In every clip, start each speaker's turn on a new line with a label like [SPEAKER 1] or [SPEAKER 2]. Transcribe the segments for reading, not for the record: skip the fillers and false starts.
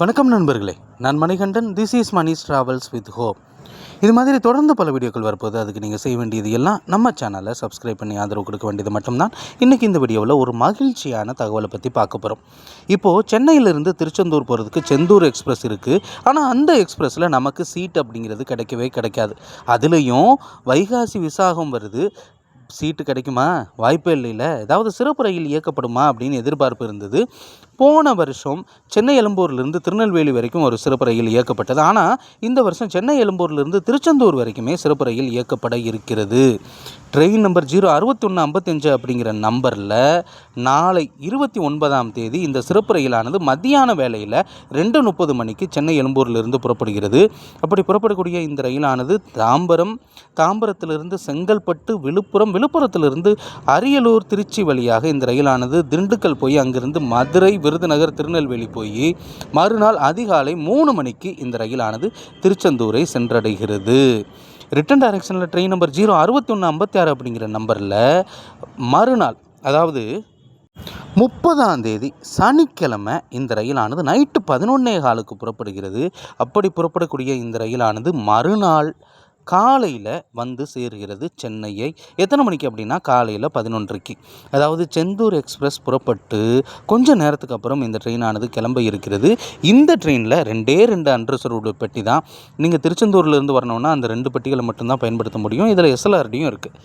[SPEAKER 1] வணக்கம் நண்பர்களே, நான் Manikandan. This is Mani's travels with hope. இது மாதிரி தொடர்ந்து பல வீடியோக்கள் வரப்போது. அதுக்கு நீங்கள் செய்ய வேண்டியது எல்லாம் நம்ம சேனலை சப்ஸ்கிரைப் பண்ணி ஆதரவு கொடுக்க வேண்டியது மட்டும்தான். இன்றைக்கி இந்த வீடியோவில் ஒரு மகிழ்ச்சியான தகவலை பற்றி பார்க்க போகிறோம். இப்போது சென்னையிலிருந்து திருச்செந்தூர் போகிறதுக்கு செந்தூர் எக்ஸ்பிரஸ் இருக்குது. ஆனால் அந்த எக்ஸ்பிரஸில் நமக்கு சீட் அப்படிங்கிறது கிடைக்காது. அதுலேயும் வைகாசி விசாகம் வருது. சீட்டு கிடைக்குமா? வாய்ப்பே இல்லைல்ல. ஏதாவது சிறப்பு ரயில் இயக்கப்படுமா அப்படின்னு எதிர்பார்ப்பு இருந்தது. போன வருஷம் சென்னை எழும்பூர்லேருந்து திருநெல்வேலி வரைக்கும் ஒரு சிறப்பு ரயில் இயக்கப்பட்டது. ஆனால் இந்த வருஷம் சென்னை எழும்பூர்லேருந்து திருச்செந்தூர் வரைக்குமே சிறப்பு ரயில் இயக்கப்பட இருக்கிறது. ட்ரெயின் நம்பர் 06155 அப்படிங்கிற நம்பரில் நாளை 29ஆம் தேதி இந்த சிறப்பு ரயிலானது மத்தியான வேளையில் 2:30 மணிக்கு சென்னை எழும்பூரிலிருந்து புறப்படுகிறது. அப்படி புறப்படக்கூடிய இந்த ரயிலானது தாம்பரத்திலிருந்து செங்கல்பட்டு, விழுப்புரத்திலிருந்து அரியலூர், திருச்சி வழியாக இந்த ரயிலானது திண்டுக்கல் போய் அங்கிருந்து மதுரை, விருதுநகர், திருநெல்வேலி போய் மறுநாள் அதிகாலை 3 மணிக்கு இந்த ரயிலானது திருச்செந்தூரை சென்றடைகிறது. ரிட்டன் டைரக்ஷனில் ட்ரெயின் நம்பர் 06156 அப்படிங்கிற நம்பரில் மறுநாள், அதாவது 30ஆம் தேதி சனிக்கிழமை இந்த ரயிலானது நைட்டு 11:15 புறப்படுகிறது. அப்படி புறப்படக்கூடிய இந்த ரயிலானது மறுநாள் காலையில் வந்து சேருகிறது சென்னையை. எத்தனை மணிக்கு அப்படின்னா காலையில் 11:30. அதாவது செந்தூர் எக்ஸ்பிரஸ் புறப்பட்டு கொஞ்சம் நேரத்துக்கு அப்புறம் இந்த ட்ரெயினானது கிளம்ப இருக்கிறது. இந்த ட்ரெயினில் 2 அன்ரிசர்வ்டு பெட்டி தான். நீங்கள் திருச்செந்தூர்லேருந்து வரணுன்னா அந்த 2 பெட்டிகளை மட்டும்தான் பயன்படுத்த முடியும். இதில் எஸ்எல்ஆர்டியும் இருக்குது.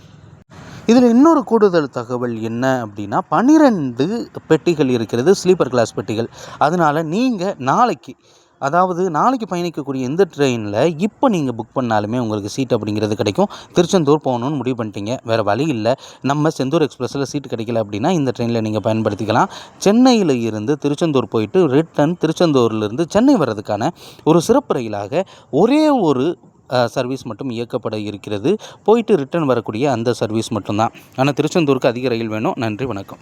[SPEAKER 1] இதில் இன்னொரு கூடுதல் தகவல் என்ன அப்படின்னா 12 பெட்டிகள் இருக்கிறது, ஸ்லீப்பர் கிளாஸ் பெட்டிகள். அதனால் நீங்கள் நாளைக்கு பயணிக்கக்கூடிய இந்த ட்ரெயினில் இப்போ நீங்கள் புக் பண்ணாலுமே உங்களுக்கு சீட் அப்படிங்கிறது கிடைக்கும். திருச்செந்தூர் போகணுன்னு முடிவு பண்ணிட்டீங்க, வேறு வழி இல்லை, நம்ம செந்தூர் எக்ஸ்பிரஸில் சீட்டு கிடைக்கல அப்படின்னா இந்த ட்ரெயினில் நீங்கள் பயன்படுத்திக்கலாம். சென்னையில் இருந்து திருச்செந்தூர் போயிட்டு ரிட்டன் திருச்செந்தூர்லேருந்து சென்னை வர்றதுக்கான ஒரு சிறப்பு ரயிலாக ஒரே ஒரு சர்வீஸ் மட்டும் இயக்கப்பட இருக்கிறது. போயிட்டு ரிட்டன் வரக்கூடிய அந்த சர்வீஸ் மட்டும்தான். ஆனால் திருச்செந்தூருக்கு அதிக ரயில் வேணும். நன்றி, வணக்கம்.